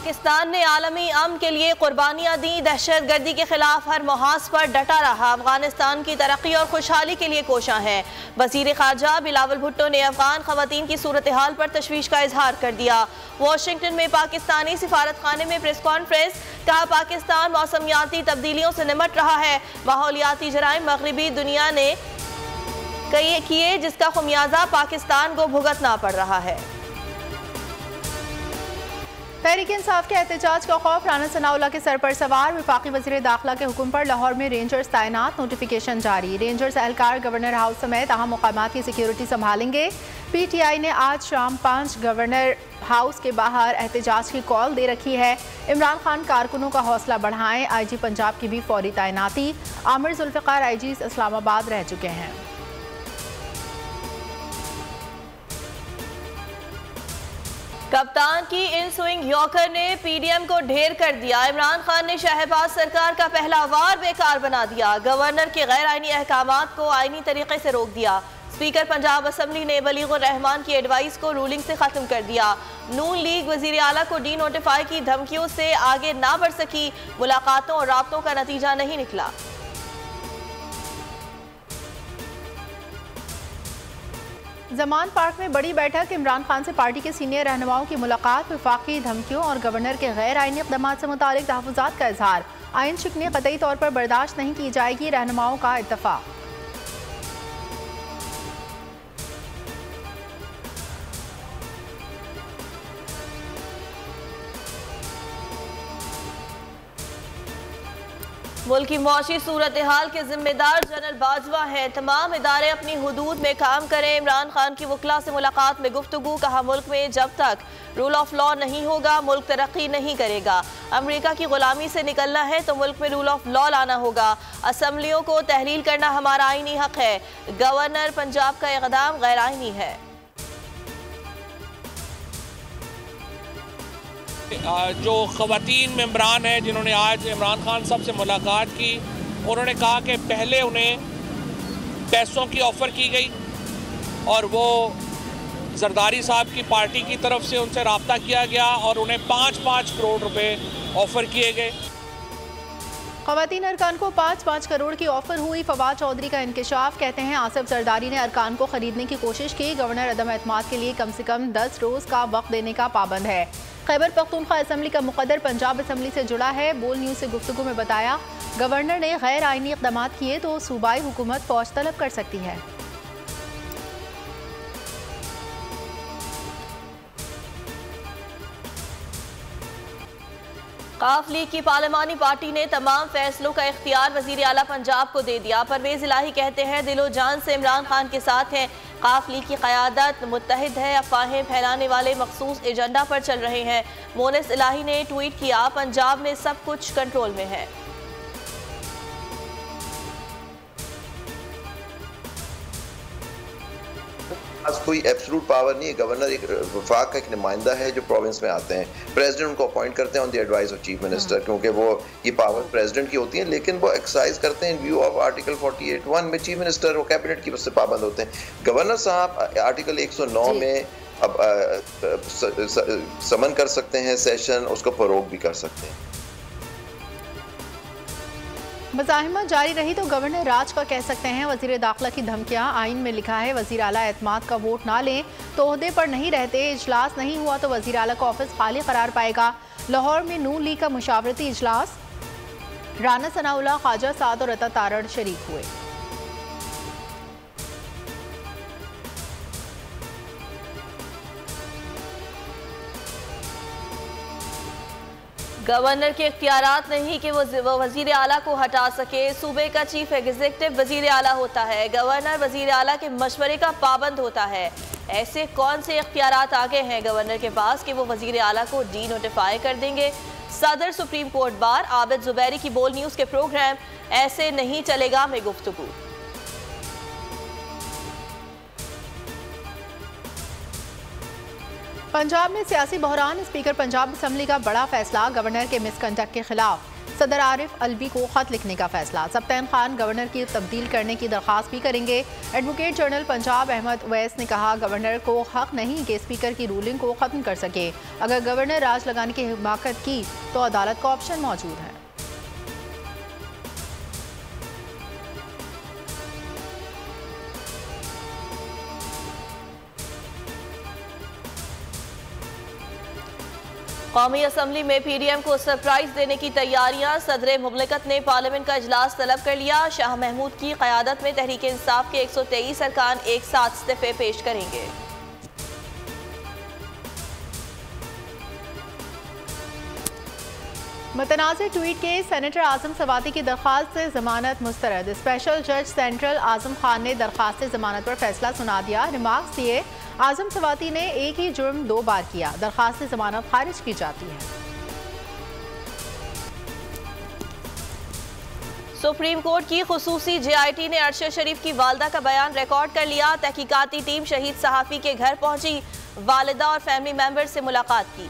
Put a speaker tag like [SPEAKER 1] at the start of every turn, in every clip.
[SPEAKER 1] पाकिस्तान ने आलमी अमन के लिए कुर्बानियाँ दी, दहशत गर्दी के खिलाफ हर मुहाज पर डटा रहा, अफगानिस्तान की तरक्की और खुशहाली के लिए कोशां है। वज़ीर ख़ारजा बिलावल भुट्टो ने अफगान ख़वातीन की सूरत हाल पर तशवीश का इजहार कर दिया। वाशिंगटन में पाकिस्तानी सिफारत खाने में प्रेस कॉन्फ्रेंस, कहा पाकिस्तान मौसमियाती तब्दीलियों से निमट रहा है, माहौलियाती जराइम मगरबी दुनिया ने किए जिसका खुमियाजा पाकिस्तान को भुगतना पड़ रहा है।
[SPEAKER 2] तहरीक इंसाफ के एहतजाज का खौफ, राना सनाउल्लाह के सर पर सवार, वफाकी वज़ीर दाखिला के हुक्म पर लाहौर में रेंजर्स तैनात, नोटिफिकेशन जारी। रेंजर्स एहलकार गवर्नर हाउस समेत अहम मुकामात की सिक्योरिटी संभालेंगे। PTI ने आज शाम 5 गवर्नर हाउस के बाहर एहतजाज की कॉल दे रखी है। इमरान खान कारकुनों का हौसला बढ़ाएं, IG पंजाब की भी फौरी तैनाती। आमिर जुल्फ़िकार IG इस्लामाबाद रह चुके हैं।
[SPEAKER 1] कप्तान की इन स्विंग यॉर्कर ने PDM को ढेर कर दिया। इमरान खान ने शहबाज सरकार का पहला वार बेकार बना दिया। गवर्नर के गैर आईनी अहकामात को आईनी तरीके से रोक दिया। स्पीकर पंजाब असम्बली ने बलीगुर रहमान की एडवाइस को रूलिंग से खत्म कर दिया। नून लीग वजीर आला को डी नोटिफाई की धमकियों से आगे ना बढ़ सकी। मुलाकातों और राब्तों का नतीजा नहीं निकला।
[SPEAKER 2] जमान पार्क में बड़ी बैठक, इमरान खान से पार्टी के सीनियर रहनुमाओं की मुलाकात, वफाकी धमकियों और गवर्नर के गैर आईनी इक़दाम से मुतालिक तहफ़्फ़ुज़ात का इजहार। आइन शिकनी क़तई तौर पर बर्दाश्त नहीं की जाएगी, रहनुमाओं का इत्तफ़ाक़।
[SPEAKER 1] मुल्क की मौशी सूरत हाल के जिम्मेदार जनरल बाजवा हैं। तमाम इदारे अपनी हुदूद में काम करें। इमरान खान की वकला से मुलाकात में गुफ्तगू, कहा मुल्क में जब तक रूल ऑफ लॉ नहीं होगा मुल्क तरक्की नहीं करेगा। अमेरिका की गुलामी से निकलना है तो मुल्क में रूल ऑफ लॉ लाना होगा। असम्बलियों को तहलील करना हमारा आईनी हक है। गवर्नर पंजाब का इक़दाम गैर आईनी है।
[SPEAKER 3] जो ख़वातीन मेंबरान हैं जिन्होंने आज इमरान खान साहब से मुलाकात की, उन्होंने कहा कि पहले उन्हें पैसों की ऑफ़र की गई और वो जरदारी साहब की पार्टी की तरफ से उनसे रब्ता किया गया और उन्हें 5-5 करोड़ रुपए ऑफ़र किए गए।
[SPEAKER 2] ख़वातीन अरकान को 5-5 करोड़ की ऑफर हुई। फवाद चौधरी का इंकशाफ, कहते हैं आसिफ जरदारी ने अरकान को खरीदने की कोशिश की। गवर्नर अदम एतमाद के लिए कम से कम 10 रोज़ का वक्त देने का पाबंद है। खैबर पख्तूनख्वा असम्बली का मुक़द्दर पंजाब असम्बली से जुड़ा है। बोल न्यूज़ से गुफ्तगू में बताया, गवर्नर ने गैर आईनी इक़दाम किए तो सूबाई हुकूमत फ़ौज तलब कर सकती है।
[SPEAKER 1] काफ लीग की पार्लिमानी पार्टी ने तमाम फैसलों का इख्तियार वजीर आला पंजाब को दे दिया। परवेज इलाही कहते हैं दिलो जान से इमरान खान के साथ हैं। काफ लीग की क़यादत मुत्तहिद है, अफवाहें फैलाने वाले मखसूस एजेंडा पर चल रहे हैं। मोनिस इलाही ने ट्वीट किया, पंजाब में सब कुछ कंट्रोल में है।
[SPEAKER 4] कोई एब्सोल्यूट पावर नहीं है। गवर्नर एक वफाक का एक नुमाइंदा है जो प्रोविंस में आते हैं। प्रेसिडेंट उनको अपॉइंट करते हैं on the advice of chief minister, क्योंकि वो ये पावर प्रेसिडेंट की होती हैं, लेकिन वो एक्सरसाइज करते हैं इन व्यू ऑफ आर्टिकल 48(1) में चीफ मिनिस्टर वो कैबिनेट की से पाबंद होते हैं। गवर्नर साहब आर्टिकल 109 में अब समन कर सकते हैं सेशन, उसको फरोग भी कर सकते हैं।
[SPEAKER 2] मज़ाहिमत जारी रही तो गवर्नर राज का कह सकते हैं। वज़ीर दाखिला की धमकियां, आइन में लिखा है वज़ीर आला एतमाद का वोट ना लें तो ओहदे पर नहीं रहते। इजलास नहीं हुआ तो वज़ीर आला का ऑफिस खाली करार पाएगा। लाहौर में नून लीग का मुशावरती इजलास, राना सनाउल्लाह, ख्वाजा साद और अता तारड़ शरीक हुए।
[SPEAKER 1] गवर्नर के इख्तियारात नहीं कि वो वजीर आला को हटा सके। सूबे का चीफ एग्जीक्यूटिव वजीर आला होता है। गवर्नर वजीर आला के मशवरे का पाबंद होता है। ऐसे कौन से इख्तियारात आगे हैं गवर्नर के पास कि वो वजीर आला को डी नोटिफाई कर देंगे। सदर supreme court bar Abid Zubairi की बोल न्यूज़ के प्रोग्राम ऐसे नहीं चलेगा में गुफ्तगू।
[SPEAKER 2] पंजाब में सियासी बहरान, स्पीकर पंजाब असम्बली का बड़ा फैसला, गवर्नर के मिसकंडक्ट के खिलाफ सदर आरिफ अलवी को खत लिखने का फैसला। सब्तैन खान गवर्नर की तब्दील करने की दरख्वास्त भी करेंगे। एडवोकेट जनरल पंजाब अहमद उवैस ने कहा, गवर्नर को हक नहीं कि स्पीकर की रूलिंग को खत्म कर सके। अगर गवर्नर राज लगाने की हिमाकत की तो अदालत का ऑप्शन मौजूद है।
[SPEAKER 1] कौमी असम्बली में PDM को सरप्राइज देने की तैयारियां, सदर मुमलिकत ने पार्लियामेंट का इजलास तलब कर लिया। शाह महमूद की क़यादत में तहरीक इंसाफ के 123 अरकान एक साथ इस्तीफे पेश करेंगे।
[SPEAKER 2] मुतनाज़ ट्वीट के सेनेटर आजम सवाती की दरख्वास्त से जमानत मुस्तरद। स्पेशल जज सेंट्रल आजम खान ने दरख्वास्त जमानत पर फैसला सुना दिया। रिमार्क्स दिए, आजम सवाती ने एक ही जुर्म 2 बार किया, दरख्वास्त जमानत खारिज की जाती है।
[SPEAKER 1] सुप्रीम कोर्ट की खुसूसी JIT ने अरशद शरीफ की वालदा का बयान रिकॉर्ड कर लिया। तहकीकाती टीम शहीद सहाफ़ी के घर पहुंची, वालिदा और फैमिली मेंबर से मुलाकात की।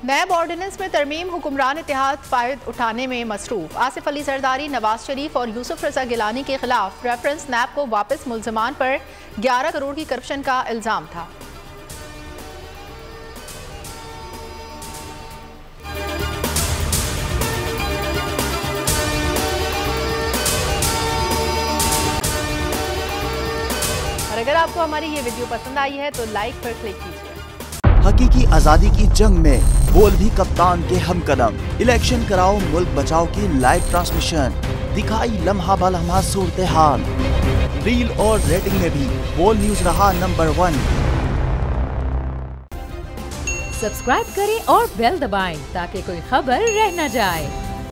[SPEAKER 2] नैब ऑर्डिनेंस में तरमीम, हुक्मरान इत्तेहाद फ़ायदा उठाने में मसरूफ। आसिफ अली जरदारी, नवाज शरीफ और यूसुफ रजा गिलानी के खिलाफ रेफरेंस नैब को वापस मुल्ज़मान पर 11 करोड़ की करप्शन का इल्ज़ाम था। और अगर आपको हमारी ये वीडियो पसंद आई है तो लाइक पर क्लिक कीजिए।
[SPEAKER 5] हकीकी आजादी की जंग में बोल भी कप्तान के हम कदम। इलेक्शन कराओ, मुल्क बचाओ की लाइव ट्रांसमिशन दिखाई लम्हा ब लम्हा सूरत हाल। रील और रेटिंग में भी बोल न्यूज रहा नंबर 1।
[SPEAKER 6] सब्सक्राइब करें और बेल दबाएं ताकि कोई खबर रह न जाए।